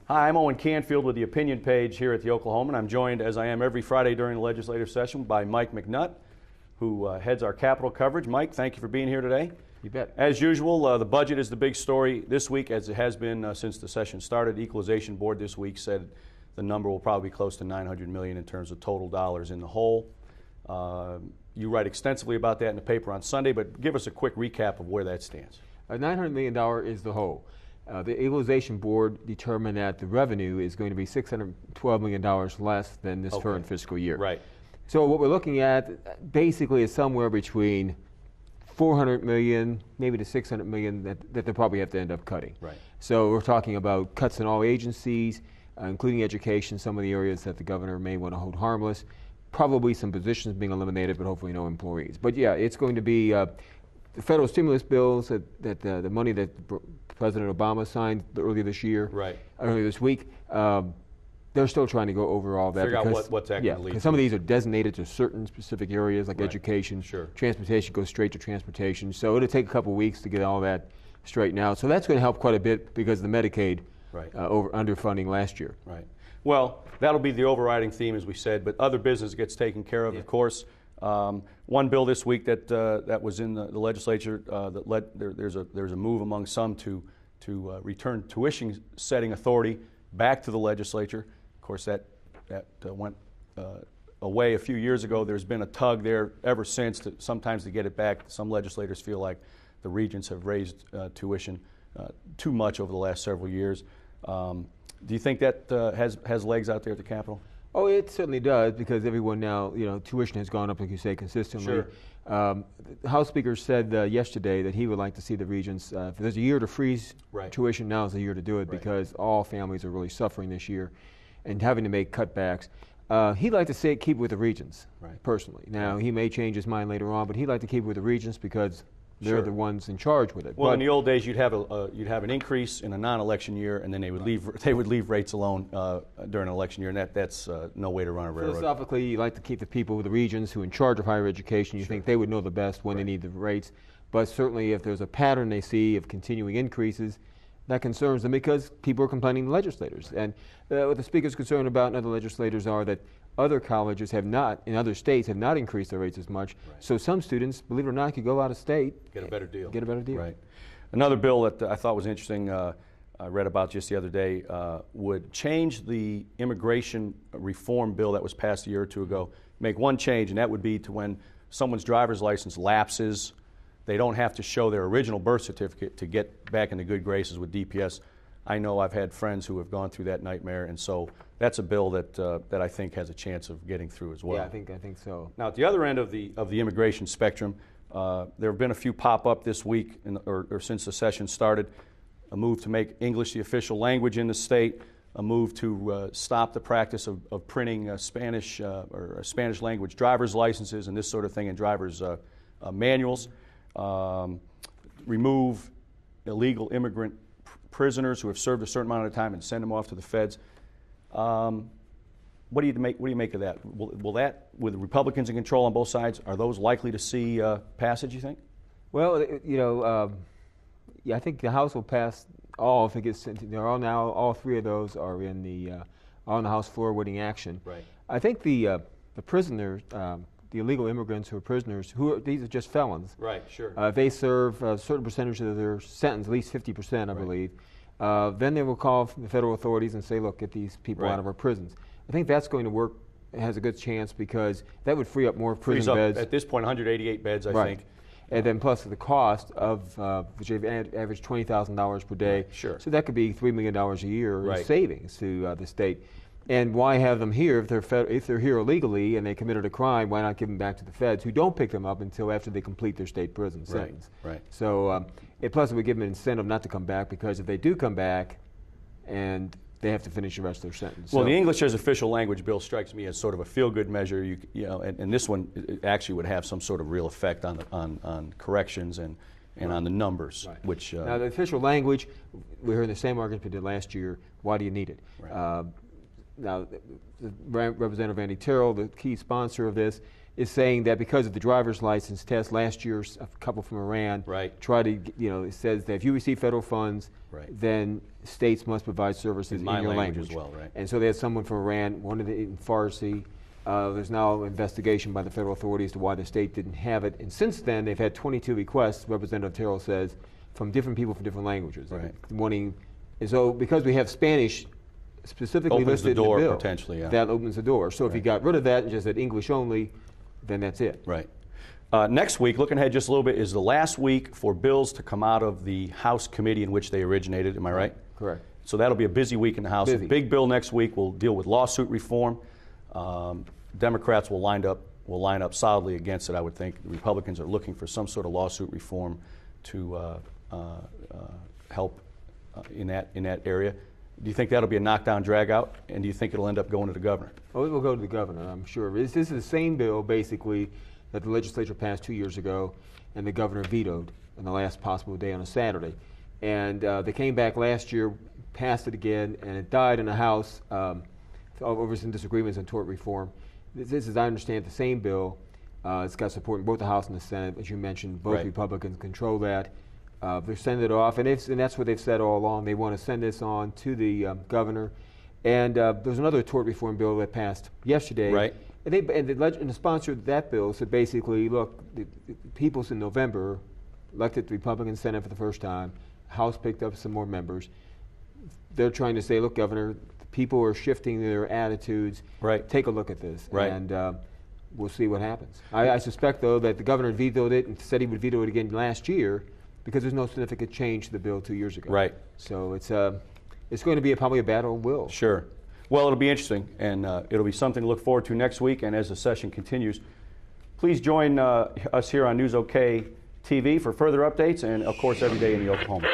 Hi, I'm Owen Canfield with the opinion page here at the Oklahoman. I'm joined, as I am every Friday during the legislative session, by Mike McNutt, who heads our Capitol coverage. Mike, thank you for being here today. You bet. As usual, the budget is the big story this week, as it has been since the session started. The Equalization Board this week said the number will probably be close to $900 million in terms of total dollars in the hole. You write extensively about that in the paper on Sunday, but give us a quick recap of where that stands. $900 million is the whole. The Equalization Board determined that the revenue is going to be $612 million less than this current fiscal year. Right. So what we're looking at basically is somewhere between $400 million, maybe to $600 million that they'll probably have to end up cutting. Right. So we're talking about cuts in all agencies, including education, some of the areas that the governor may want to hold harmless, probably some positions being eliminated, but hopefully no employees. But yeah, it's going to be the federal stimulus bills that the money that President Obama signed earlier this year, earlier this week. They're still trying to go over all that. Figure out what's that going to lead to. Some of these are designated to certain specific areas like education. Sure. Transportation goes straight to transportation. So it'll take a couple of weeks to get all that straightened out. So that's going to help quite a bit because of the Medicaid underfunding last year. Right. Well, that'll be the overriding theme, as we said, but other business gets taken care of, of course. One bill this week that was in the legislature that led there's a move among some to return tuition setting authority back to the legislature. Of course, that went away a few years ago. There's been a tug there ever since sometimes to get it back. Some legislators feel like the regents have raised tuition too much over the last several years. Do you think that has legs out there at the Capitol? Oh, it certainly does, because everyone now, tuition has gone up, like you say, consistently. Sure. The House Speaker said yesterday that he would like to see the regents, if there's a year to freeze tuition, now is the year to do it, because all families are really suffering this year and having to make cutbacks. He'd like to see it keep with the regents, personally. Now, he may change his mind later on, but he'd like to keep it with the regents because they're the ones in charge with it. Well, in the old days, you'd have an increase in a non-election year, and then they would leave rates alone during an election year, and that's no way to run a railroad. Philosophically, you like to keep the people with the regions who are in charge of higher education. You think they would know the best when they need the rates, but certainly if there's a pattern they see of continuing increases, that concerns them because people are complaining to legislators. And what the Speaker's concerned about and other legislators are that other colleges have not, in other states, have not increased their rates as much. So some students, believe it or not, could go out of state. Get a better deal. Right. Another bill that I thought was interesting, I read about just the other day, would change the immigration reform bill that was passed a year or two ago. Make one change, and that would be to when someone's driver's license lapses, they don't have to show their original birth certificate to get back into good graces with DPS. I know I've had friends who have gone through that nightmare, and so that's a bill that I think has a chance of getting through as well. Yeah, I think so. Now, at the other end of the immigration spectrum, there have been a few pop up this week or since the session started. A move to make English the official language in the state, a move to stop the practice of printing Spanish or Spanish language driver's licenses and this sort of thing in driver's manuals, remove illegal immigrant prisoners who have served a certain amount of time and send them off to the feds. What do you make of that? Will that, with the Republicans in control on both sides, are those likely to see passage, you think? Well, I think the House will pass all if it gets sent. They're all now. All three of those are on the House floor awaiting action. Right. I think the prisoners, the illegal immigrants who are prisoners, these are just felons. Right. Sure. They serve a certain percentage of their sentence, at least 50%, I believe. Then they will call the federal authorities and say, look, get these people out of our prisons. I think that's going to work. It has a good chance because that would free up more prison beds. At this point, 188 beds, I think. And then plus the cost of, which average $20,000 per day. Sure. So that could be $3 million a year in savings to the state. And why have them here if they're here illegally and they committed a crime? Why not give them back to the feds, who don't pick them up until after they complete their state prison sentence? Right. So plus it would give them an incentive not to come back, because if they do come back, and they have to finish the rest of their sentence. Well, the English as official language bill strikes me as sort of a feel-good measure. And this one actually would have some sort of real effect on corrections and on the numbers. Right. Which now the official language, we heard the same argument we did last year. Why do you need it? Right. Now, Representative Andy Terrell, the key sponsor of this, is saying that because of the driver's license test last year, a couple from Iran tried to, it says that if you receive federal funds, then states must provide services in your language. as well, right? And so they had someone from Iran, one of the in Farsi. There's now an investigation by the federal authorities to why the state didn't have it. And since then, they've had 22 requests, Representative Terrell says, from different people from different languages. Wanting, and so because we have Spanish specifically listed in the bill, potentially, that opens the door. So if you got rid of that and just said English only, then that's it. Right. Next week, looking ahead just a little bit, is the last week for bills to come out of the House committee in which they originated. Am I right? Correct. So that'll be a busy week in the House. A big bill next week will deal with lawsuit reform. Democrats will line up solidly against it, I would think. The Republicans are looking for some sort of lawsuit reform to help in that area. Do you think that'll be a knockdown, drag-out, and do you think it'll end up going to the governor? Oh, it will go to the governor, I'm sure. This is the same bill, basically, that the legislature passed 2 years ago, and the governor vetoed on the last possible day on a Saturday. And they came back last year, passed it again, and it died in the House over some disagreements on tort reform. This is, I understand, the same bill. It's got support in both the House and the Senate. As you mentioned, both Republicans control that. They're sending it off, and that's what they've said all along. They want to send this on to the governor. And there's another tort reform bill that passed yesterday. Right. And the sponsor of that bill said basically, look, the people's in November elected the Republican Senate for the first time. House picked up some more members. They're trying to say, look, Governor, people are shifting their attitudes. Right. Take a look at this. Right. And we'll see what happens. I suspect, though, that the governor vetoed it and said he would veto it again last year because there's no significant change to the bill 2 years ago. Right. So it's going to be probably a battle of will. Sure. Well, it'll be interesting, and it'll be something to look forward to next week. And as the session continues, please join us here on News OK TV for further updates, and of course every day in the Oklahoma.